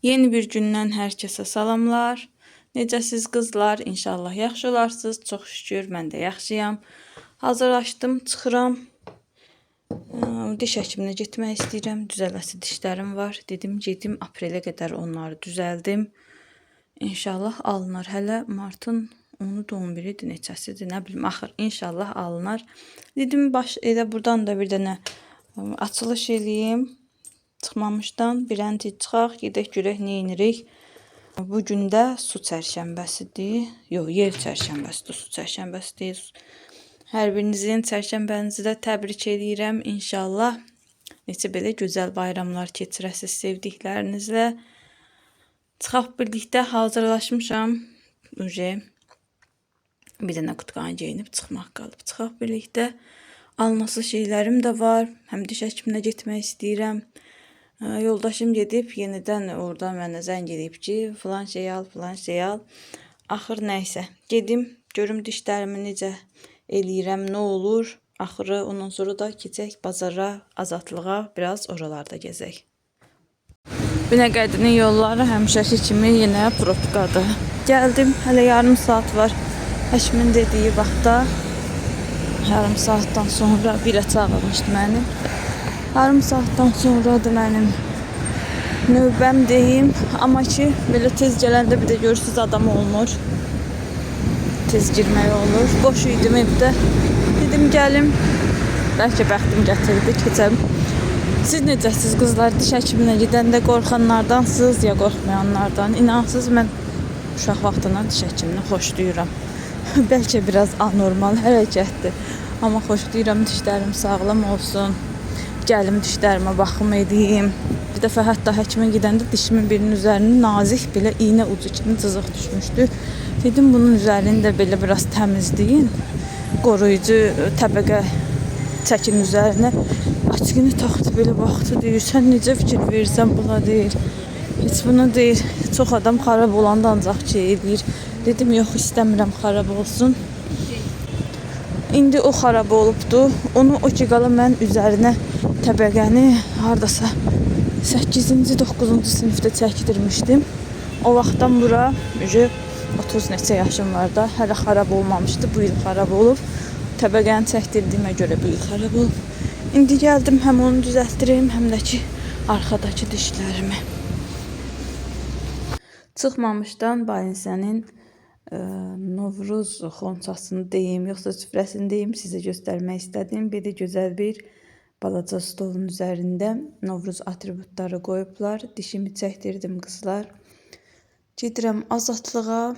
Yeni bir gündən hər kəsə salamlar. Necəsiz qızlar? İnşallah yaxşı olarsınız. Çox şükür mən də yaxşıyam. Hazırlaşdım, çıxıram. Diş həkiminə getmək istəyirəm. Düzələsi dişlərim var. Dedim gedim aprelə qədər onları düzəldim. İnşallah alınır. Hələ martın 10-u 11-idir, neçəsidir, nə bilim, axır inşallah alınır. Dedim elə buradan da bir dənə açılış eləyim. Çıxmamışdan bir an çıxaq, gedək görək nə edirik. Bu gün də su çərşənbəsidir. Yox, yer çərşənbəsidir, su çərşənbəsi deyil. Hər birinizin çərşənbənizi də təbrik edirəm. İnşallah necə belə gözəl bayramlar keçirəsiz sevdiklərinizlə. Çıxaq birlikdə hazırlaşmışam. Bir dənə qutqanı geyinib çıxmaq qalıb. Çıxaq birlikdə. Alması şeylərim də var. Həm diş həkiminə getmək istəyirəm. Yoldaşım gedib yenidən orada mənə zəng edib ki, filan şey al, filan şey al. Axır nəysə, gedim, görüm dişlərimi necə eləyirəm, nə olur. Axırı ondan sonra da keçək bazara, azatlığa, biraz oralarda gəzək. Binəqədinin yolları həmişəki kimi yenə probkadır. Gəldim, hələ yarım saat var. Həkimin dediyi vaxtda yarım saatdan sonra birə çağırmışdı məni. Yarım saatdan sonradır mənim növbəm deyim. Amma ki, belə tez gələndə bir də görürsünüz adam olmur. Tez girmək olur. Boş idim evdə. Dedim gəlim. Bəlkə bəxtim gətirdi, keçəm. Siz necəsiz qızlar? Diş həkiminə gedəndə qorxanlardansınız ya qorxmayanlardan? İnansız mən uşaq vaxtından diş həkimini xoşlayıram. Bəlkə biraz anormal hərəkətdir. Amma xoşlayıram dişlərim sağlam olsun. Gəlim dişlərimə baxım edeyim. Bir dəfə hətta həkimə gedəndə dişimin birinin üzərində nazik belə iynə ucu kimi cızıq düşmüşdü. Dedim bunun üzərini də belə biraz təmizləyin. Qoruyucu təbəqə çəkin üzərinə. Açığını taxdı belə baxdı deyir. Sən necə fikir verirsən buna deyir. Heç bunu deyir. Çox adam xarab olanda ancaq şey edir. Dedim yox istəmirəm xarab olsun. İndi o xarab olubdu. Onu o ki qala mən üzərinə təbəqəni hardasa 8-ci, 9-cu sinifdə çəkdirmişdim. O vaxtdan bura 30 neçə yaşım var da, hələ xarab olmamışdı. Bu il xarab olub. Təbəqəni çəkdirdiyimə görə bu il xarab olub. İndi gəldim, həm onu düzəltdireyim, həm də ki arxadakı dişlərimi. Çıxmamışdan Banisənin Novruz xonçasını deyim, yoxsa süfrəsini deyim, sizə göstərmək istədim. Bir də gözəl bir balaca stolun üzərində Novruz atributları qoyublar. Dişimi çəkdirdim qızlar. Gedirəm azatlığa.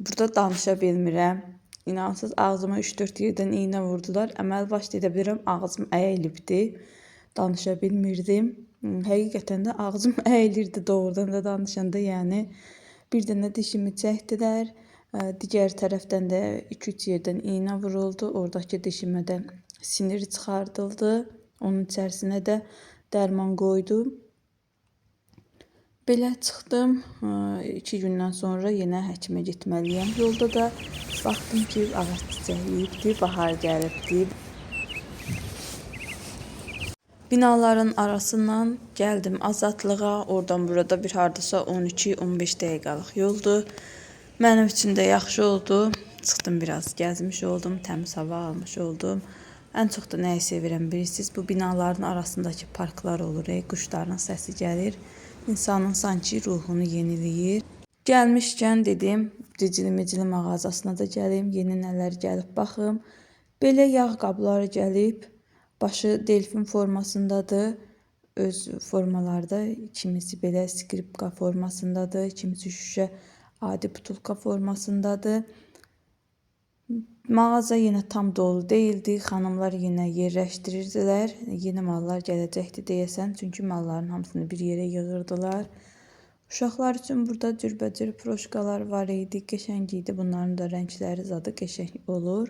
Burada danışa bilmirəm. İnansız ağzıma 3-4 yerdən iynə vurdular. Əməl başda edə bilirəm, ağzım əyilibdi. Danışa bilmirdim. Həqiqətən də ağzım əyilirdi doğrudan da danışanda, yəni. Bir dənə dişimi çəkdilər. Digər tərəfdən də 2-3 yerdən iynə vuruldu. Oradakı dişimə də sinir çıxardıldı. Onun içərisinə də dərman qoydum. Belə çıxdım. 2 gündən sonra yenə həkimə getməliyəm. Yolda da baxdım ki, ağac çiçəkləyibdi, bahar gəlibdi. Binaların arasından gəldim azatlığa. Oradan burada bir hardasa 12-15 dəqiqəlik yoldur. Mənim üçün də yaxşı oldu. Çıxdım, biraz gəzmiş oldum, təmiz hava almış oldum. Ən çox da nəyi sevirəm bilirsiniz? Bu binaların arasındakı parklar olur. Quşların səsi gəlir. İnsanın sanki ruhunu yeniləyir. Gəlmişkən dedim, Cicili-micili mağazasına da gəlim. Yeni nələr gəlib baxım. Belə yağ qabları gəlib. Başı delfin formasındadır. Öz formalarda kimisi belə skripka formasındadır. Kimisi şüşə adi butulka formasındadır. Mağaza yenə tam dolu değildi. Xanımlar yenə yerləşdirirdilər. Yeni mallar gələcəkdi deyəsən. Çünki malların hamısını bir yerə yığırdılar. Uşaqlar üçün burada cürbəcür proşkalar var idi. Qəşəng idi. Bunların da rəngləri zadı qəşəng olur.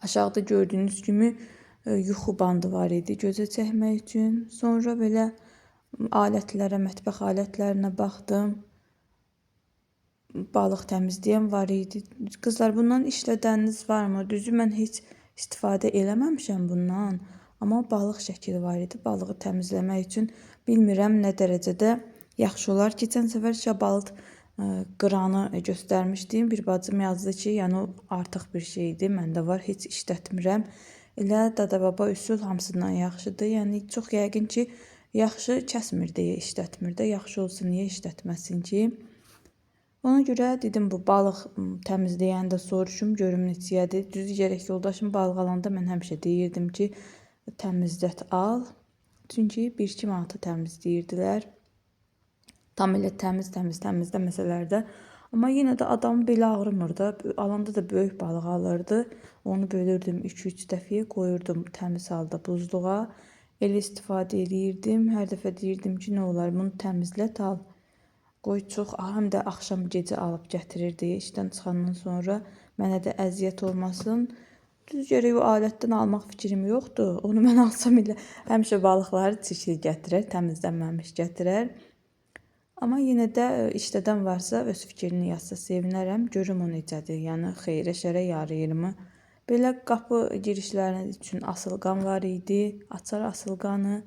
Aşağıda gördüyünüz kimi yuxu bandı var idi gözə çəkmək üçün. Sonra belə alətlərə, mətbəx alətlərinə baxdım. Balıq təmizləyən var idi. Qızlar, bundan işlədəniniz varmı? Düzü mən heç istifadə eləməmişəm bundan. Amma balıq şəkili var idi. Balığı təmizləmək üçün bilmirəm nə dərəcədə yaxşı olar. Keçən səfər şabalıd qıranı göstərmişdim. Bir bacım yazdı ki, yəni o artıq bir şeydir. Məndə var, heç işlətmirəm. Elə dada-baba üsul hamısından yaxşıdır. Yəni çox yəqin ki, yaxşı kəsmir deyə işlətmir də. Yaxşı olsun, niyə işlətməsin ki? Ona görə dedim bu balıq təmizləyəndə soruşum, görüm neçəyədir. Düzü gərək yoldaşım balıq alanda mən həmişə deyirdim ki, təmizlət al. Çünki 1-2 manata təmizləyirdilər. Tam elə təmizləməsələr də. Amma yenə də adam belə ağrımır da. Alanda da böyük balıq alırdı. Onu bölürdüm 2-3 dəfəyə, qoyurdum təmiz halda buzluğa. Elə istifadə edirdim. Hər dəfə deyirdim ki, nə olar bunu təmizlət al. Qoy çox, həm də axşam gecə alıb gətirirdi. İşdən çıxandan sonra mənə də əziyyət olmasın. Düz gərək o alətdən almaq fikrim yoxdur. Onu mən alsam elə həmişə balıqları çirkli gətirər, təmizlənməmiş gətirər. Amma yenə də işlədən varsa öz fikrini yazsa sevinərəm. Görüm o necədir. Yəni xeyrə şərə yarayırmı? Belə qapı girişlərinin üçün asılqan var idi. Açar asılqanı.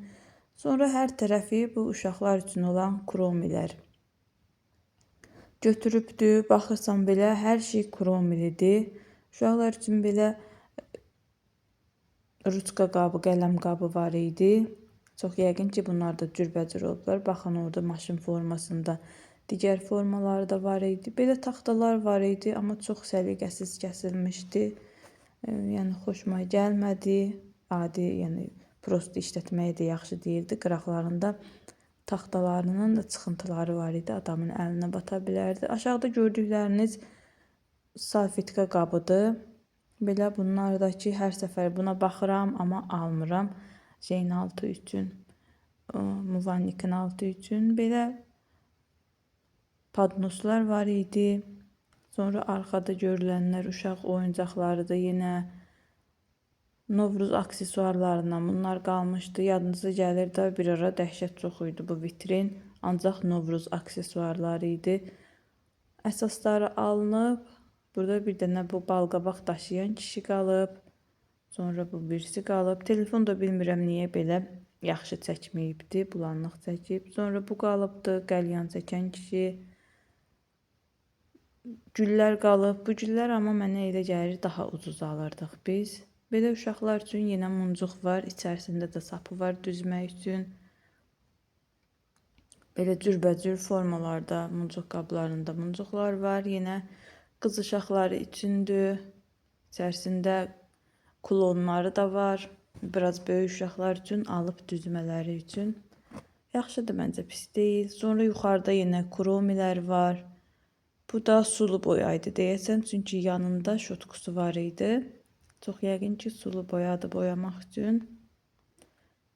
Sonra hər tərəfi bu uşaqlar üçün olan kromilər götürübdü. Baxırsan belə hər şey kromilidir. Uşaqlar üçün belə ruçka qabı, qələm qabı var idi. Çox yəqin ki, bunlar da cürbəcür oldular. Baxın, orada maşın formasında digər formaları da var idi. Belə taxtalar var idi, amma çox səliqəsiz kəsilmişdi. Yəni, xoşuma gəlmədi. Adi, yəni, prosto işlətməyə də yaxşı deyildi. Qıraqlarında taxtalarının da çıxıntıları var idi. Adamın əlinə bata bilərdi. Aşağıda gördükləriniz salfetka qabıdır. Belə bunlar da ki, hər səfər buna baxıram, amma almıram. Şeyin altı üçün, muvannikin altı üçün belə padnoslar var idi. Sonra arxada görülənlər uşaq oyuncaqlarıdır. Yenə Novruz aksesuarlarından bunlar qalmışdı. Yadınıza gəlir də, bir ara dəhşət çox idi bu vitrin. Ancaq Novruz aksesuarları idi. Əsasları alınıb. Burada bir dənə bu balqabaq daşıyan kişi qalıb. Sonra bu birisi qalıb. Telefon da bilmirəm niyə belə yaxşı çəkməyibdi. Bulanlıq çəkib. Sonra bu qalıbdı. Qəlyan çəkən kişi. Güllər qalıb. Bu güllər amma mənə elə gəlir daha ucuz alırdıq biz. Belə uşaqlar üçün yenə muncuq var. İçərisində də sapı var düzmək üçün. Belə cürbəcür formalarda muncuq qablarında muncuqlar var. Yenə qız uşaqları üçündür. İçərisində klonları da var. Biraz böyük uşaqlar üçün alıb düzmələri üçün. Yaxşıdır məncə, pis deyil. Sonra yuxarıda yenə kromilər var. Bu da sulu boyaydı deyəsən, çünki yanında şotkusu var idi. Çox yəqin ki, sulu boyadı boyamaq üçün.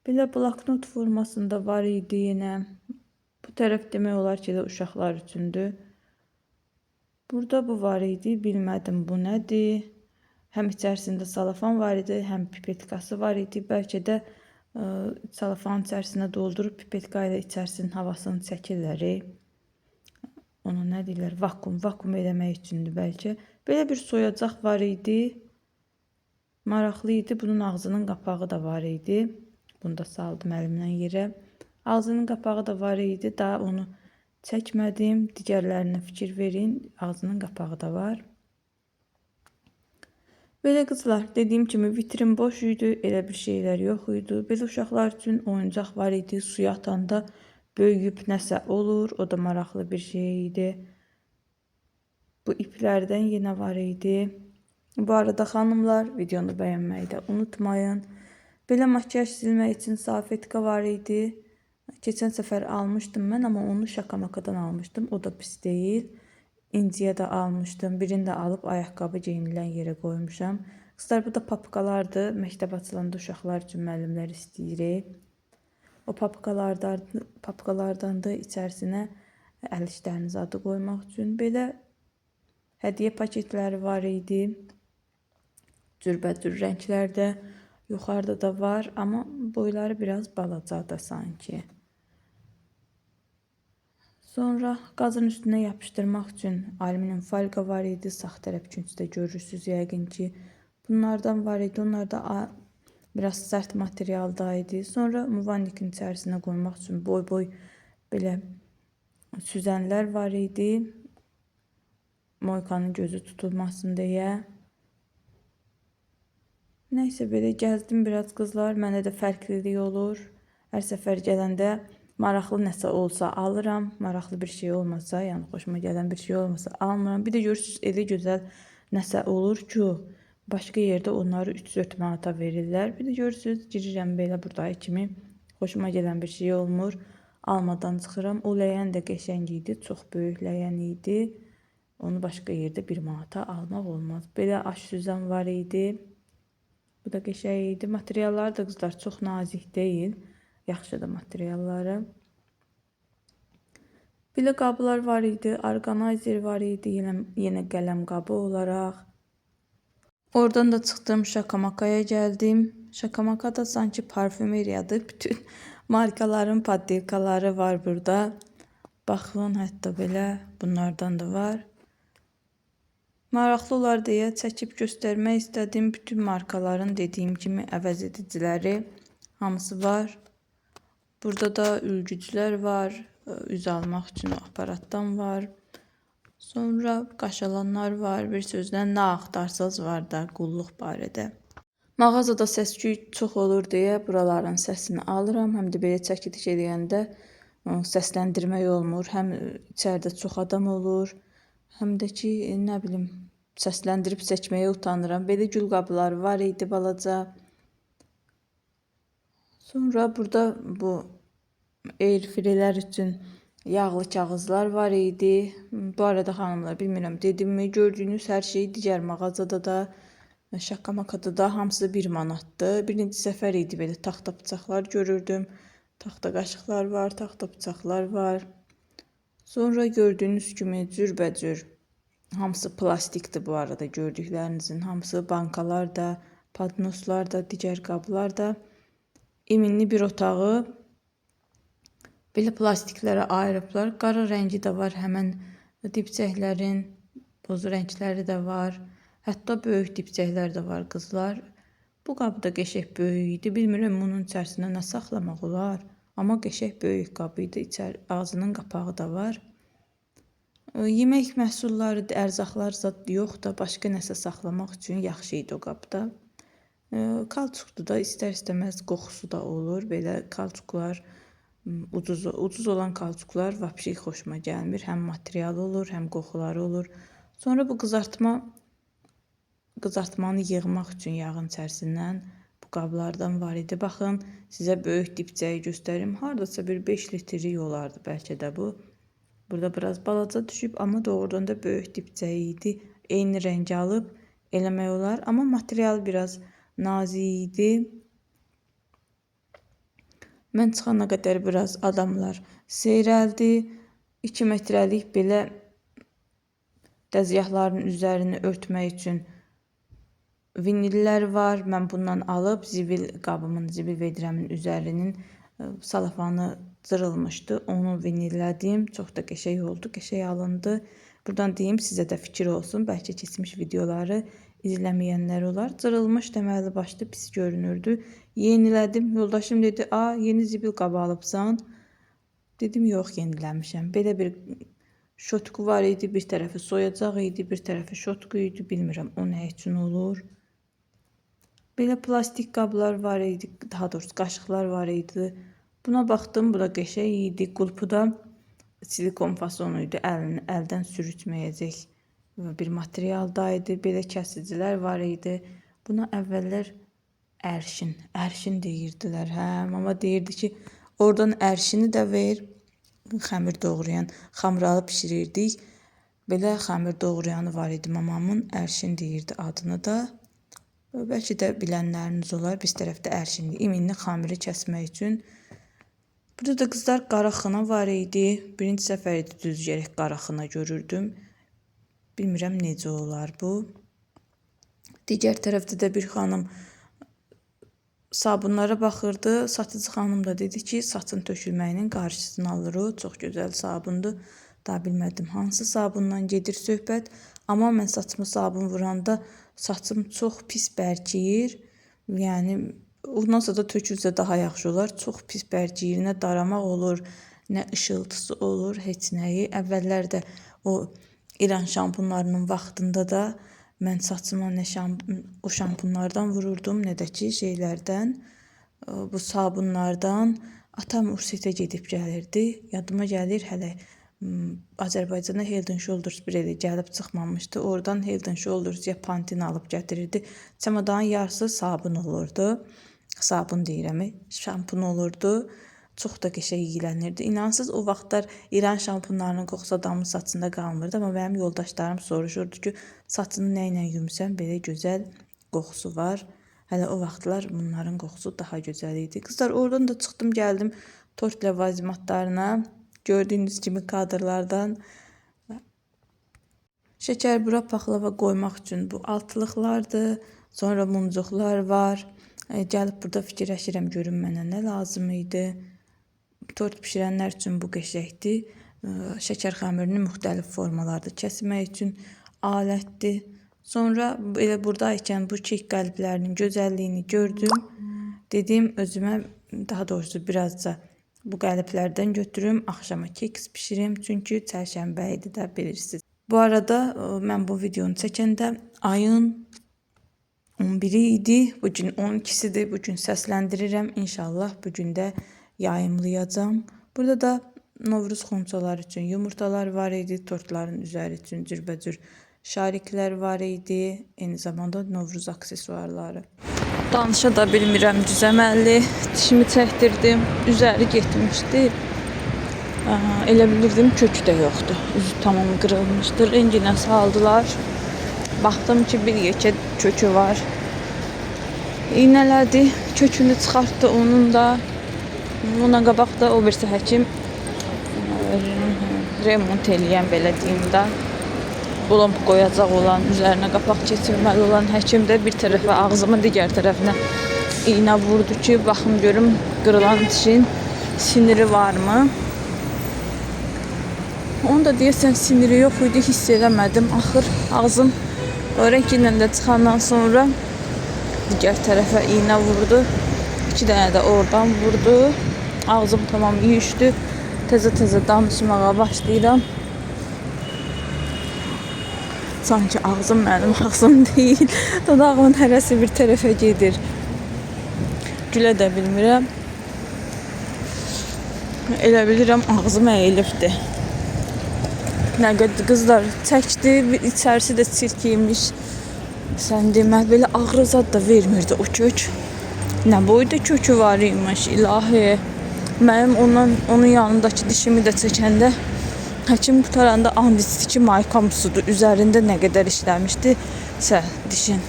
Belə bloknot formasında var idi yenə. Bu tərəf demək olar ki, uşaqlar üçündür. Burada bu var idi, bilmədim bu nədir. Həm içərisində salafan var idi, həm pipetkası var idi. Bəlkə də salafanın içərisinə doldurub pipetka ilə içərisinin havasını çəkirlər. Onu nə deyirlər? Vakum eləmək üçündür bəlkə. Belə bir soyacaq var idi. Maraqlı idi. Bunun ağzının qapağı da var idi. Bunu da saldım əlimdən yerə. Ağzının qapağı da var idi. Daha onu çəkmədim. Digərlərinə fikir verin. Ağzının qapağı da var. Belə qızlar, dediyim kimi vitrin boş idi, elə bir şeylər yox idi. Belə uşaqlar üçün oyuncaq var idi, suya atanda böyüyüb nəsə olur, o da maraqlı bir şey idi. Bu iplərdən yenə var idi. Bu arada xanımlar, videonu bəyənməyi də unutmayın. Belə makyaj silmək üçün salfetka var idi. Keçən səfər almışdım mən, amma onu şakamakadan almışdım, o da pis deyil. İnciyə də almışdım. Birini də alıb ayaqqabı geyinilən yerə qoymuşam. Qızlar, bu da papkalardır. Məktəb açılanda uşaqlar üçün müəllimlər istəyir. O papkalardan da içərisinə əl işləriniz adı qoymaq üçün belə hədiyyə paketləri var idi. Cürbəcür rənglərdə yuxarıda da var, amma boyları biraz balacadır sanki. Sonra qazın üstünə yapışdırmaq üçün alüminium folqa var idi. Sağ tərəf küncdə görürsünüz yəqin ki. Bunlardan var idi. Onlar da biraz sərt materialda idi. Sonra muvannikin içərisinə qoymaq üçün boy belə süzənlər var idi. Moykanın gözü tutulmasın deyə. Nəysə belə gəzdim biraz qızlar. Mənə də fərqlilik olur. Hər səfər gələndə maraqlı nəsə olsa alıram. Maraqlı bir şey olmasa, yəni xoşuma gələn bir şey olmasa almıram. Bir də görürsüz elə gözəl nəsə olur ki, başqa yerdə onları 3-4 manata verirlər. Bir də görürsüz girirəm belə buradakı kimi xoşuma gələn bir şey olmur. Almadan çıxıram. O ləyən də qəşəng idi. Çox böyük ləyən idi. Onu başqa yerdə 1 manata almaq olmaz. Belə aş süzən var idi. Bu da qəşəng idi. Materialları da qızlar çox nazik deyil. Yaxşıdır materialları. Belə qablar var idi. Orqanayzer var idi. Yenə qələm qabı olaraq. Oradan da çıxdım Şakamakaya gəldim. Şakamaka da sanki parfümeriyadır. Bütün markaların paddelkaları var burada. Baxın, hətta belə bunlardan da var. Maraqlı olar deyə çəkib göstərmək istədim. Bütün markaların dediyim kimi əvəz ediciləri hamısı var. Burada da ülgüclər var. Üz almaq üçün aparatdan var. Sonra qaşalanlar var. Bir sözlə nə axtarsanız var da qulluq barədə. Mağazada səs-küy çox olur deyə buraların səsini alıram. Həm də belə çəkiliş edəndə səsləndirmək olmur. Həm içəridə çox adam olur. Həm də ki, nə bilim, səsləndirib çəkməyə utanıram. Belə gül qabları var idi balaca. Sonra burada bu airfreylər üçün yağlı kağızlar var idi. Bu arada xanımlar, bilmirəm dedimmi, gördüyünüz hər şey digər mağazada da, Şakamakada da hamısı 1 manatdır. Birinci səfər idi belə taxta bıçaqlar görürdüm. Taxta qaşıqlar var, taxta bıçaqlar var. Sonra gördüyünüz kimi cürbəcür hamısı plastikdir bu arada gördüklərinizin hamısı. Bankalar da, padnoslar da, digər qablar da. Eminli bir otağı belə plastiklərə ayırıblar. Qara rəngi də var, həmən dipçəklərin boz rəngləri də var. Hətta böyük dipçəklər də var qızlar. Bu qab da qəşəng böyük idi. Bilmirəm bunun içərisində nə saxlamaq olar. Amma qəşəng böyük qab idi. Ağzının qapağı da var. Yemək məhsulları, ərzaqlar zad yox da, başqa nəsə saxlamaq üçün yaxşı idi o qabda. Kalçukdur da, istər-istəməz qoxusu da olur. Belə kalçuklar, ucuz olan kalçuklar vəbşi xoşuma gəlmir. Həm materialı olur, həm qoxuları olur. Sonra bu qızartmanı yığmaq üçün yağın içərisindən bu qablardan var idi. Baxın, sizə böyük dipçəyi göstərim. Haradasa bir 5 litrik olardı bəlkə də bu. Burada biraz balaca düşüb, amma doğrudan da böyük dipçəyi idi. Eyni rəngi alıb eləmək olar. Amma material biraz nazik idi. Mən çıxana qədər biraz adamlar seyrəldi. 2 metrəlik belə dəzgahların üzərini örtmək üçün vinillər var. Mən bundan alıb zibil qabımın, zibil vedrəmin üzərinin salafanı cırılmışdı. Onu vinillədim. Çox da qəşəng oldu, qəşəng alındı. Buradan deyim, sizə də fikir olsun. Bəlkə keçmiş videoları izləməyənlər olar. Cırılmış deməli başda pis görünürdü. Yenilədim. Yoldaşım dedi, yeni zibil qabı alıbsan. Dedim, yox, yeniləmişəm. Belə bir şotku var idi. Bir tərəfi soyacaq idi, bir tərəfi şotku idi. Bilmirəm, o nə üçün olur. Belə plastik qablar var idi. Daha doğrusu qaşıqlar var idi. Buna baxdım, bu da qəşəng idi. Qulpu da silikon fasonu idi. Əldən sürütməyəcək bir materialdaydı. Belə kəsicilər var idi. Buna əvvəllər ərşin deyirdilər. Mama deyirdi ki, oradan ərşini də ver. Xəmir doğrayan, xamralı pişirirdik. Belə xəmir doğrayanı var idi mamamın. Ərşin deyirdi adını da. Bəlkə də bilənləriniz olar. Biz tərəfdə ərşinli, iminli xamiri kəsmək üçün. Burada da qızlar qaraxına var idi. Birinci səfər idi düz gərək qaraxına görürdüm. Bilmirəm necə olar bu. Digər tərəfdə də bir xanım sabunlara baxırdı. Satıcı xanım da dedi ki, saçın tökülməyinin qarşısını alır o. Çox gözəl sabundur. Daha bilmədim hansı sabundan gedir söhbət. Amma mən saçımı sabun vuranda saçım çox pis bərkiyir. Yəni ondan sonra da tökülsə daha yaxşı olar. Çox pis bərkiyir. Nə daramaq olur, nə ışıltısı olur, heç nəyi. Əvvəllər də o İran şampunlarının vaxtında da mən saçıma o şampunlardan vururdum, nə də ki şeylərdən, bu sabunlardan. Atam Ursetə gedib gəlirdi. Yadıma gəlir hələ Azərbaycana Head and Shoulders breli gəlib çıxmamışdı. Oradan Head and Shoulders ya Pantene alıb gətirirdi. Çamadanın yarısı sabun olurdu. Sabun deyirəm, şampun olurdu. Çox da qəşəng iylənirdi. İnansız o vaxtlar İran şampunlarının qoxusu adamın saçında qalmırdı. Amma mənim yoldaşlarım soruşurdu ki, saçını nə ilə yumsan belə gözəl qoxusu var. Hələ o vaxtlar bunların qoxusu daha gözəl idi. Qızlar, oradan da çıxdım, gəldim tort ləvazimatlarına. Gördüyünüz kimi kadrlardan şeker bura paxlava qoymaq üçün bu altlıqlardır. Sonra mumcuqlar var. Gəlib burada fikirləşirəm görüm mənə nə lazım idi. Tort pişirənlər üçün bu qəşəkdir. Şəkər xəmirini müxtəlif formalarda kəsmək üçün alətdir. Sonra elə buradayken bu kek qəlblərinin gözəlliyini gördüm. Dedim özümə, daha doğrusu birazca bu qəliblərdən götürüm, axşama kek pişirim. Çünki çərşənbə idi də, bilirsiniz. Bu arada mən bu videonu çəkəndə ayın 11-i idi. Bugün 12-sidir. Bugün səsləndirirəm. İnşallah bugün də yayımlayacağım. Burada da Novruz xonçaları üçün yumurtalar var idi. Tortların üzəri üçün cürbəcür şariklər var idi. Eyni zamanda Novruz aksesuarları. Danışa da bilmirəm düzəməlli. Dişimi çəkdirdim. Üzəri getmişdi. Elə bilirdim kökü də yoxdur. Üzü tamam qırılmışdır. Renginə saldılar. Baxdım ki bir yekə kökü var. İğnələdi. Kökünü çıxartdı onun da. Ona qabaq da o birisi həkim remont eləyən, belə deyim də, blomb qoyacaq olan, üzərinə qapaq keçirməli olan həkim də bir tərəfə, ağzımın digər tərəfinə iğnə vurdu ki, baxım görüm qırılan dişin siniri varmı? Onu da deyəsən siniri yox idi, hiss eləmədim. Axır ağzım rənginlə də çıxandan sonra digər tərəfə iğnə vurdu. 2 dənə də oradan vurdu. Ağzım tamam yiyişdi. Təzə-təzə danışmağa başlayıram. Sanki ağzım mənim ağzım deyil. Dodağımın hərəsi bir tərəfə gedir. Gülə də bilmirəm. Elə bilirəm ağzım əyilibdir. Nə qədər qızlar çəkdi, içərisi də sirkiymiş. Sən demə, belə ağrı zad da vermirdi o kök. Nə boyda kökü var imiş, ilahi. Mənim onun yanındakı dişimi də çəkəndə həkim qutaranda and içdi ki, maykam sudur. Üzərində nə qədər işləmişdi dişin.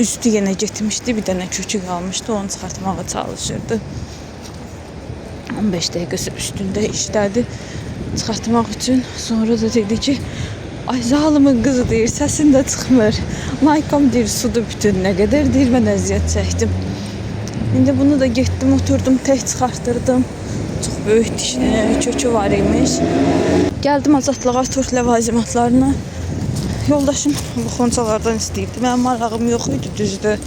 Üstü yenə getmişdi, bir dənə kökü qalmışdı, onu çıxartmağa çalışırdı. 15 dəqiqəsi üstündə işlədi çıxartmaq üçün. Sonra da dedi ki, ay zalımın qızı deyir, səsin də çıxmır. Maykam deyir, sudur bütün, nə qədər deyir, mən əziyyət çəkdim. İndi bunu da getdim, oturdum, tək çıxartdırdım. Çox böyük kökü var imiş. Gəldim azadlığa tort ləvazimatlarına. Yoldaşım bu xonçalardan istəyirdi. Mənim marağım yox idi, düzdür.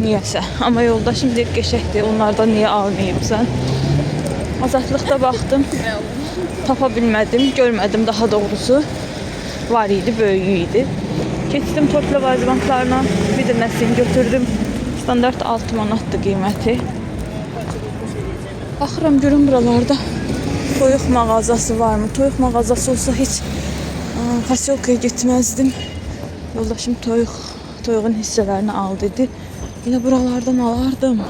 Niyəsə. Amma yoldaşım deyir, qəşəkdir, onlardan niyə almayıbsan? Azadlıqda baxdım. Tapa bilmədim, görmədim daha doğrusu. Var idi, böyüyü idi. Keçdim tort ləvazimatlarına. Bir dənəsini götürdüm. Standart 6 manatdır qiyməti. Baxıram görüm buralarda toyuq mağazası varmı? Toyuq mağazası olsa heç posyolkaya getməzdim. Yoldaşım toyuğun hissələrini al dedi. Elə buralardan alardım.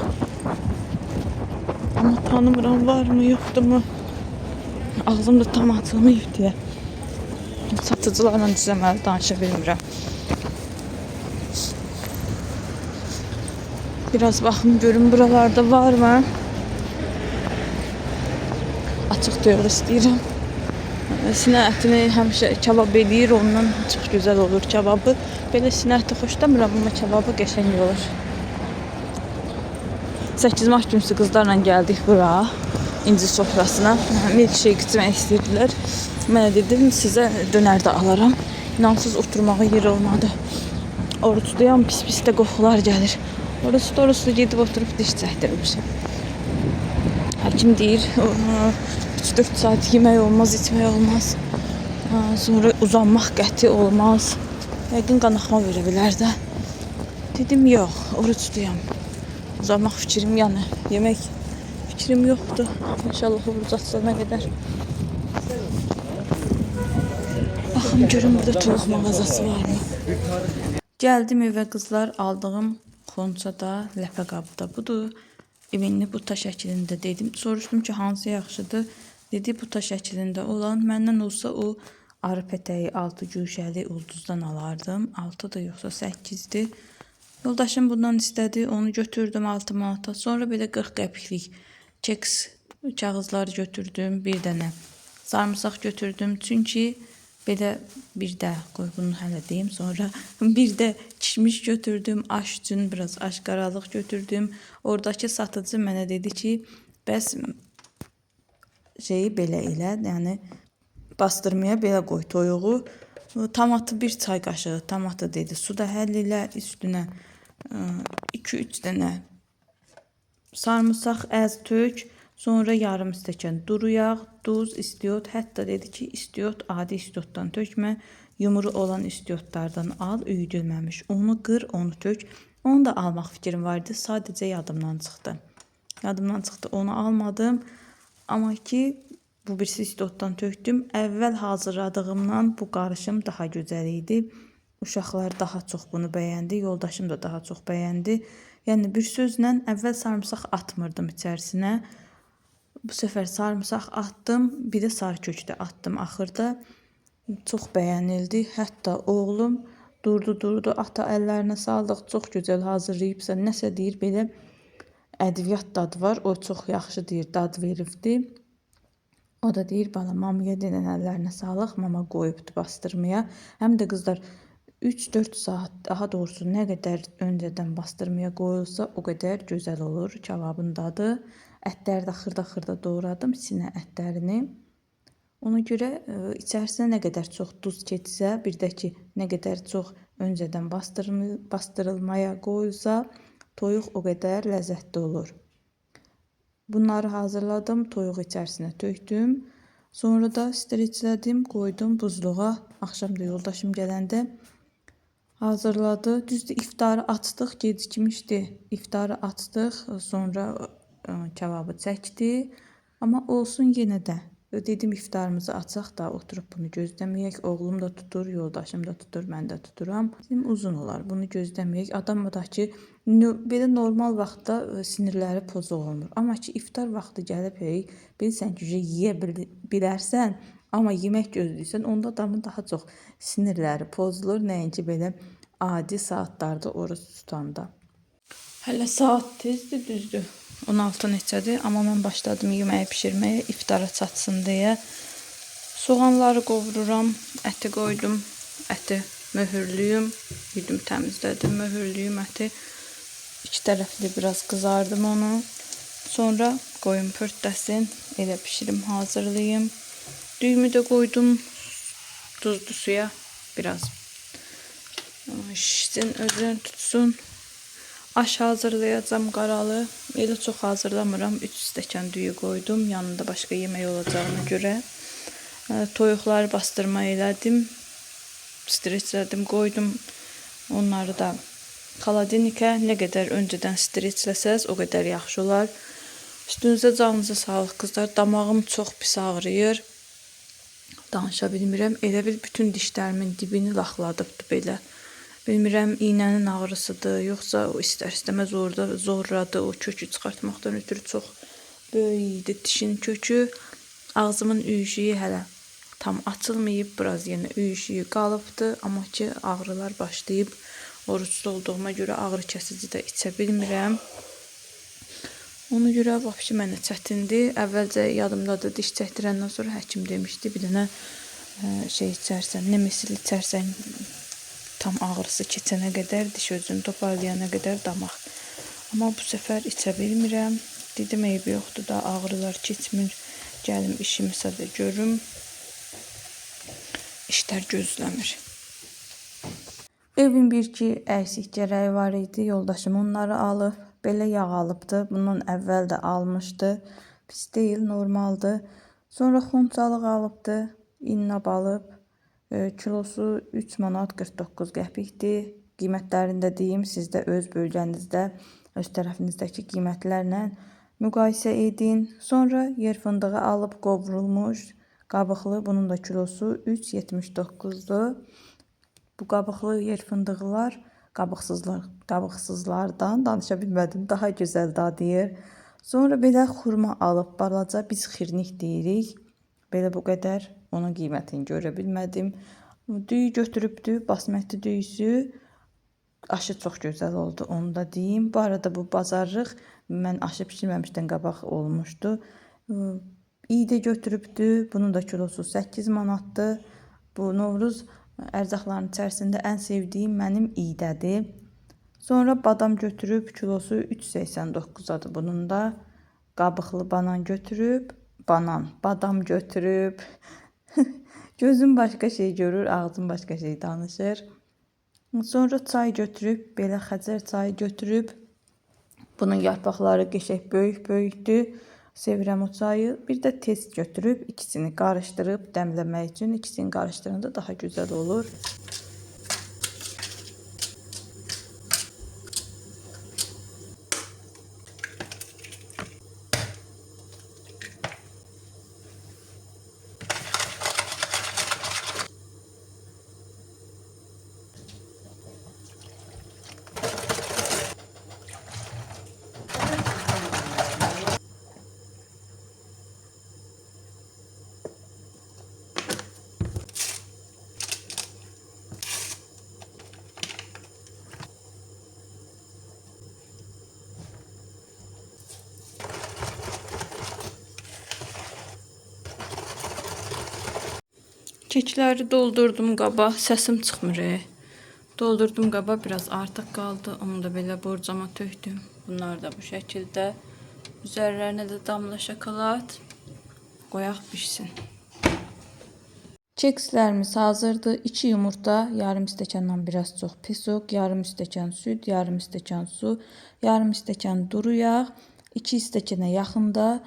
Amma tanımıram varmı, yoxdur mu? Ağzım da tam açılmayıb deyə. Satıcılarla düzəməli danışa bilmirəm. Biraz baxım görüm buralarda var mı? Açıq toyuq istəyirəm. Sinə ətini həmişə kebab eləyir, ondan çox gözəl olur kebabı. Belə sinə əti xoşlamıram, amma kebabı qəşəng olur. 8 mart günüsü qızlarla gəldik bura, İnci sofrasına. Milkshake içmək istəyirdilər. Mənə dedim, sizə dönər də alaram. İnansız oturmağa yer olmadı. Oruçluyam, pis-pis də qoxular gəlir. Orası gedib oturub diş çəkdirmişəm. Hələ Həkim deyir 3-4 saat yemək olmaz, içmək olmaz. Sonra uzanmaq qəti olmaz. Yəqin qanaxma verə bilər də. Dedim yox, orucluyam. Uzanmaq fikrim yəni, yemək fikrim yoxdur. İnşallah oruc açılana qədər. Baxın görün burada çolaq mağazası varmı? Gəldim evə qızlar, aldığım xonçada, ləpə qabda budur. Evinli buta şəklində dedim. Soruşdum ki, hansı yaxşıdır? Dedi, buta şəklində olan. Məndən olsa o arı pətəyi 6 güşəli ulduzdan alardım. 6-dır yoxsa 8-dir. Yoldaşım bundan istədi. Onu götürdüm 6 manata. Sonra belə 40 qəpiklik keks kağızları götürdüm. Bir dənə sarımsaq götürdüm. Çünki belə bir də qoy bunu hələ deyim. Sonra bir də kişmiş götürdüm. Aş üçün biraz aşqaralıq götürdüm. Oradakı satıcı mənə dedi ki, bəs şeyi belə elə, yəni bastırmaya belə qoy toyuğu. Tomatı bir çay qaşığı tomatı dedi. Suda həll elə, üstünə 2-3 dənə sarımsaq əz tök. Sonra yarım stəkan duru yağ, duz, istiot. Hətta dedi ki, istiot adi istiotdan tökmə. Yumru olan istiotlardan al, üyüdülməmiş. Onu qır, onu tök. Onu da almaq fikrim vardı. Sadəcə yadımdan çıxdı. Yadımdan çıxdı, onu almadım. Amma ki, bu birisi istiotdan tökdüm. Əvvəl hazırladığımdan bu qarışım daha gözəl idi. Uşaqlar daha çox bunu bəyəndi. Yoldaşım da daha çox bəyəndi. Yəni bir sözlə əvvəl sarımsaq atmırdım içərisinə. Bu səfər sarımsaq atdım, bir də sarı kök də atdım axırda. Çox bəyənildi. Hətta oğlum durdu, ata əllərinə sağlıq, çox gözəl hazırlayıbsan. Nəsə deyir, belə ədviyyat dadı var, o çox yaxşı deyir, dad veribdi. O da deyir, bala, mamaya denən əllərinə sağlıq, mama qoyubdu bastırmaya. Həm də qızlar 3-4 saat, daha doğrusu nə qədər öncədən bastırmaya qoyulsa, o qədər gözəl olur kebabın dadı. Ətləri də xırda-xırda doğradım, sinə ətlərini. Ona görə içərisinə nə qədər çox duz keçsə, bir də ki, nə qədər çox öncədən bastırılmaya qoyulsa, toyuq o qədər ləzzətli olur. Bunları hazırladım, toyuğu içərisinə tökdüm. Sonra da streçlədim, qoydum buzluğa. Axşam da yoldaşım gələndə hazırladı. Düzdür, iftarı açdıq, gecikmişdi. İftarı açdıq, sonra kebabı çəkdi. Amma olsun yenə də. Dedim, iftarımızı açaq da, oturub bunu gözləməyək. Oğlum da tutur, yoldaşım da tutur, mən də tuturam. Dedim, uzun olar, bunu gözləməyək. Adam da ki, belə normal vaxtda sinirləri pozuq olmur. Amma ki, iftar vaxtı gəlib, bilirsən ki, yeyə bilərsən, amma yemək gözləyirsən, onda adamın daha çox sinirləri pozulur. Nəinki belə adi saatlarda oruç tutanda. Hələ saat tezdir, düzdür. 16 neçədir, amma mən başladım yeməyi pişirməyə, iftara çatsın deyə. Soğanları qovururam, əti qoydum, əti möhürlüyüm, yudım təmizlədim, möhürlüyüm əti. İki tərəfli biraz qızardım onu. Sonra qoyum pörtləsin, elə pişirim, hazırlayım. Düyümü də qoydum duzlu suya, biraz şişsin, özünü tutsun. Aş hazırlayacağım qaralı. Elə çox hazırlamıram. 3 stəkan düyü qoydum. Yanında başqa yemək olacağına görə. Toyuqları bastırma elədim. Streçlədim, qoydum. Onları da xaladenikə nə qədər öncədən streçləsəz, o qədər yaxşı olar. Üstünüzə canınıza sağlıq qızlar. Damağım çox pis ağrıyır. Danışa bilmirəm. Elə bil bütün dişlərimin dibini laxladıbdı belə. Bilmirəm, iynənin ağrısıdır, yoxsa o istər-istəməz orada zorladı, o kökü çıxartmaqdan ötürü çox böyük idi dişin kökü. Ağzımın üyüşüyü hələ tam açılmayıb, biraz yenə üyüşüyü qalıbdı, amma ki, ağrılar başlayıb. Oruçlu olduğuma görə ağrı kəsici də içə bilmirəm. Ona görə vəbşi mənə çətindir. Əvvəlcə yadımdadır, diş çəkdirəndən sonra həkim demişdi, bir dənə şey içərsən, nemesil içərsən, tam ağrısı keçənə qədər, diş özünü toparlayana qədər damaq. Amma bu səfər içə bilmirəm. Dedim, eybi yoxdur da, ağrılar keçmir. Gəlim işimizə də görüm. İşlər gözləmir. Evin bir-iki əksik gərəyi var idi. Yoldaşım onları alıb. Belə yağ alıbdı. Bundan əvvəl də almışdı. Pis deyil, normaldır. Sonra xonçalıq alıbdı, innab alıb. Kilosu 3 manat 49 qəpikdir. Qiymətlərini də deyim, siz də öz bölgənizdə, öz tərəfinizdəki qiymətlərlə müqayisə edin. Sonra yer fındığı alıb qovrulmuş, qabıqlı, bunun da kilosu 3.79-dur. Bu qabıqlı yer fındıqlar qabıqsızlardan danışa bilmədim, daha gözəl dadıyır. Sonra belə xurma alıb, balaca biz xirnik deyirik. Belə bu qədər onun qiymətini görə bilmədim. Düyü götürübdü, basmati düyüsü. Aşı çox gözəl oldu, onu da deyim. Bu arada bu bazarlıq mən aşı bişirməmişdən qabaq olmuşdu. İyi götürübdü. Bunun da kilosu 8 manatdır. Bu Novruz ərzaqlarının içərisində ən sevdiyim mənim iyidədir. Sonra badam götürüb, kilosu 3.89-adır bunun da. Qabıqlı banan götürüb, badam götürüb. Gözüm başqa şey görür, ağzım başqa şey danışır. Sonra çay götürüb, belə Xəzər çayı götürüb. Bunun yarpaqları qəşəng böyük-böyükdür. Sevirəm o çayı. Bir də tez götürüb, ikisini qarışdırıb dəmləmək üçün. İkisini qarışdıranda daha gözəl olur. Kekləri doldurdum qaba, səsim çıxmır. Doldurdum qaba, biraz artıq qaldı. Onu da belə borcama tökdüm. Bunlar da bu şəkildə. Üzərlərinə də damla şokolad. Qoyaq bişsin. Kekslərimiz hazırdır. 2 yumurta, yarım stəkandan biraz çox pisok, yarım stəkan süd, yarım stəkan su, yarım stəkan duru yağ, 2 stəkana yaxında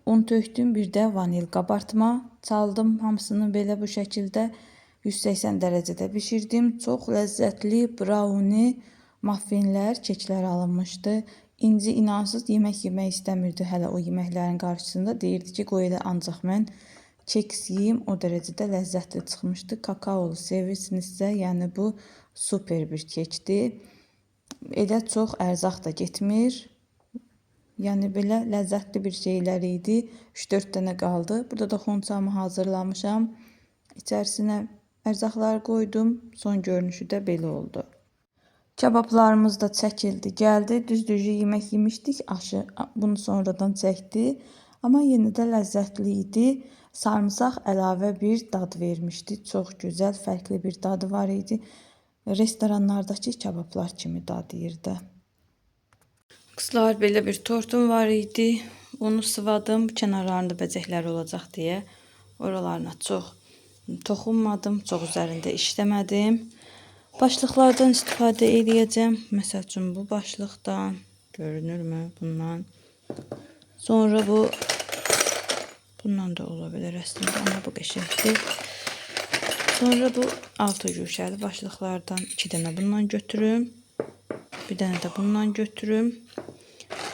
un tökdüm, bir də vanil qabartma. Çaldım hamısını belə bu şəkildə 180 dərəcədə bişirdim. Çox ləzzətli brownie, muffinlər, keklər alınmışdı. İnci inansız yemək yemək istəmirdi hələ o yeməklərin qarşısında. Deyirdi ki, qoy elə ancaq mən keks yeyim, o dərəcədə ləzzətli çıxmışdı. Kakaolu sevirsinizsə, yəni bu super bir kekdir. Elə çox ərzaq da getmir. Yəni belə ləzzətli bir şeylər idi. 3-4 dənə qaldı. Burada da xonçamı hazırlamışam. İçərisinə ərzaqlar qoydum. Son görünüşü də belə oldu. Kabablarımız da çəkildi, gəldi. Düzdür, yemək yemişdik, aşı bunu sonradan çəkdi. Amma yenə də ləzzətli idi. Sarımsaq əlavə bir dad vermişdi. Çox gözəl, fərqli bir dadı var idi. Restoranlardakı kabablar kimi dadıyırdı. Qızlar, belə bir tortum var idi. Onu sıvadım. Kənarlarında bəzəklər olacaq deyə. Oralarına çox toxunmadım. Çox üzərində işləmədim. Başlıqlardan istifadə edəcəm. Məsəl üçün bu başlıqdan. Görünürmü? Bundan. Sonra bundan da ola bilər əslində. Amma bu qəşəngdir. Sonra bu altı güşəli başlıqlardan 2 dənə bundan götürüm. Bir dənə də bundan götürüm.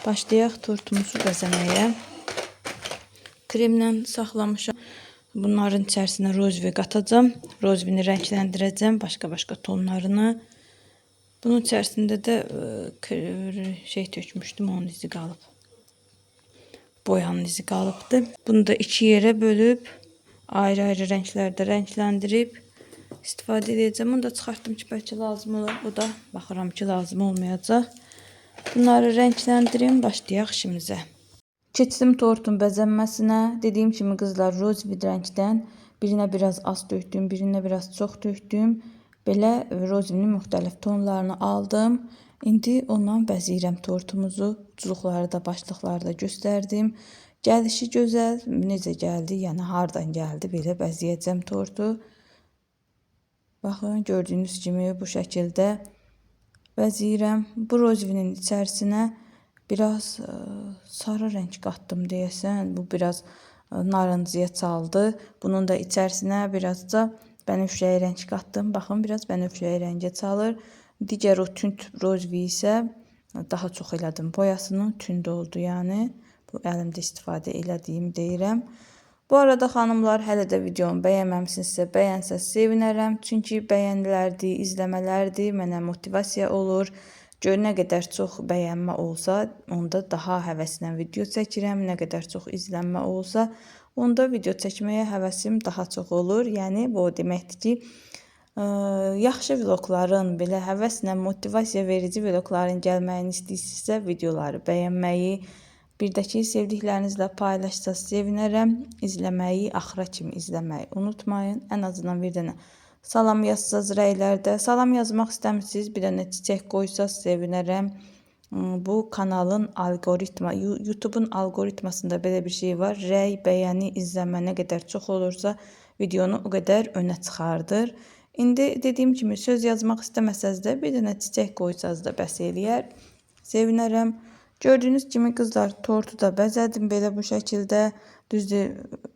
Başlayaq tortumuzu bəzəməyə. Kremlə saxlamışam. Bunların içərisinə rozvi qatacağım. Rozvini rəngləndirəcəm. Başqa tonlarını. Bunun içərisində də şey tökmüşdüm. Onun izi qalıb. Boyanın izi qalıbdı. Bunu da 2 yerə bölüb ayrı-ayrı rənglərdə rəngləndirib istifadə edəcəm. Onu da çıxartdım ki, bəlkə lazım olar. O da baxıram ki, lazım olmayacaq. Bunları rəngləndirim, başlayaq işimizə. Keçdim tortun bəzənməsinə. Dediyim kimi qızlar, rozvi rəngdən birinə biraz az tökdüm, birinə biraz çox tökdüm. Belə rozvinin müxtəlif tonlarını aldım. İndi ondan bəzəyirəm tortumuzu. Ucluqları da, başlıqları da göstərdim. Gəlişi gözəl, necə gəldi, yəni hardan gəldi, belə bəzəyəcəm tortu. Baxın, gördüyünüz kimi bu şəkildə bəzəyirəm. Bu rozvinin içərisinə Biraz sarı renk qatdım deyəsən. Bu biraz narıncıya çaldı. Bunun da içərisinə biraz da bənövşəyi renk qatdım. Baxın, biraz bənövşəyi rəngə çalır. Digər o tünd rozvi isə daha çox elədim. Boyasının tünd oldu, yəni. Bu əlimdə istifadə elədiyim deyirəm. Bu arada xanımlar, hələ də videomu bəyənməmisinizsə, bəyənsəz sevinərəm. Çünki bəyənilərdir, izləmələrdir, mənə motivasiya olur. Gör nə qədər çox bəyənmə olsa, onda daha həvəslə video çəkirəm. Nə qədər çox izlənmə olsa, onda video çəkməyə həvəsim daha çox olur. Yəni, bu o deməkdir ki, yaxşı vlogların, belə həvəslə motivasiya verici vlogların gəlməyini istəyirsinizsə, videoları bəyənməyi, bir də ki, sevdiklərinizlə paylaşsanız sevinərəm. İzləməyi, axıra kimi izləməyi unutmayın. Ən azından bir dənə salam yazsanız rəylərdə. Salam yazmaq istəmirsiniz, bir dənə çiçək qoysaz sevinərəm. Bu kanalın algoritma, YouTube'un algoritmasında belə bir şey var. Rəy, bəyəni, izlənmə nə qədər çox olursa, videonu o qədər önə çıxardır. İndi dediyim kimi söz yazmaq istəməsəz də bir dənə çiçək qoysaz da bəs eləyər. Sevinərəm. Gördüyünüz kimi qızlar, tortu da bəzədim belə bu şəkildə. Düzdür,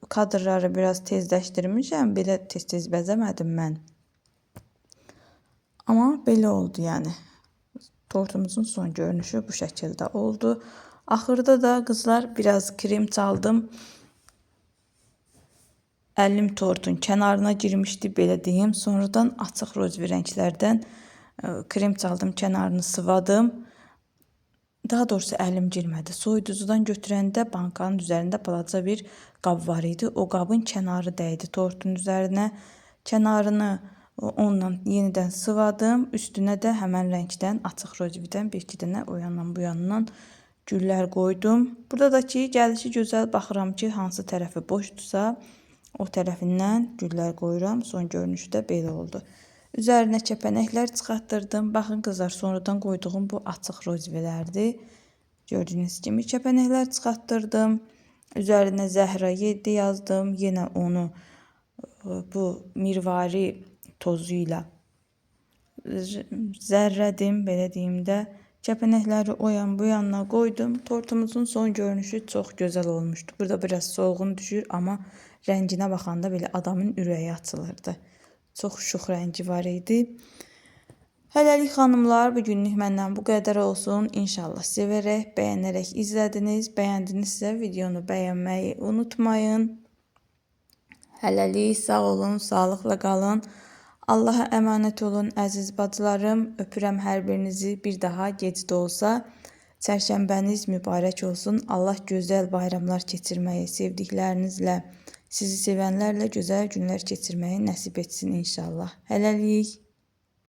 kadrları biraz tezləşdirmişəm. Belə tez-tez bəzəmədim mən. Amma belə oldu yəni. Tortumuzun son görünüşü bu şəkildə oldu. Axırda da qızlar biraz krem çaldım. Əlim tortun kənarına girmişdi, belə deyim. Sonradan açıq rozvi rənglərdən krem çaldım, kənarını sıvadım. Daha doğrusu əlim girmədi. Soyuducudan götürəndə bankanın üzərində balaca bir qab var idi. O qabın kənarı dəydi tortun üzərinə. Kənarını onunla yenidən sıvadım. Üstünə də həmən rəngdən, açıq rozvidən bir-iki dənə o yandan bu yandan güllər qoydum. Burada da ki, gəlişi gözəl baxıram ki, hansı tərəfi boşdursa, o tərəfindən güllər qoyuram. Son görünüşü də belə oldu. Üzərinə kəpənəklər çıxartdırdım. Baxın qızlar, sonradan qoyduğum bu açıq rozvilərdir. Gördüyünüz kimi kəpənəklər çıxartdırdım. Üzərinə Zəhra 7 yazdım. Yenə onu bu mirvari tozu ilə zərrədim, belə deyim də. Kəpənəkləri o yan bu yanına qoydum. Tortumuzun son görünüşü çox gözəl olmuşdu. Burada biraz solğun düşür, amma rənginə baxanda belə adamın ürəyi açılırdı. Çox şux rəngi var idi. Hələlik xanımlar, bugünlük məndən bu qədər olsun. İnşallah sevərək, bəyənərək izlədiniz. Bəyəndinizsə videonu bəyənməyi unutmayın. Hələlik sağ olun, sağlıqla qalın. Allaha əmanət olun əziz bacılarım. Öpürəm hər birinizi. Bir daha gec də olsa çərşənbəniz mübarək olsun. Allah gözəl bayramlar keçirməyi, sevdiklərinizlə, sizi sevənlərlə gözəl günlər keçirməyi nəsib etsin inşallah. Hələlik.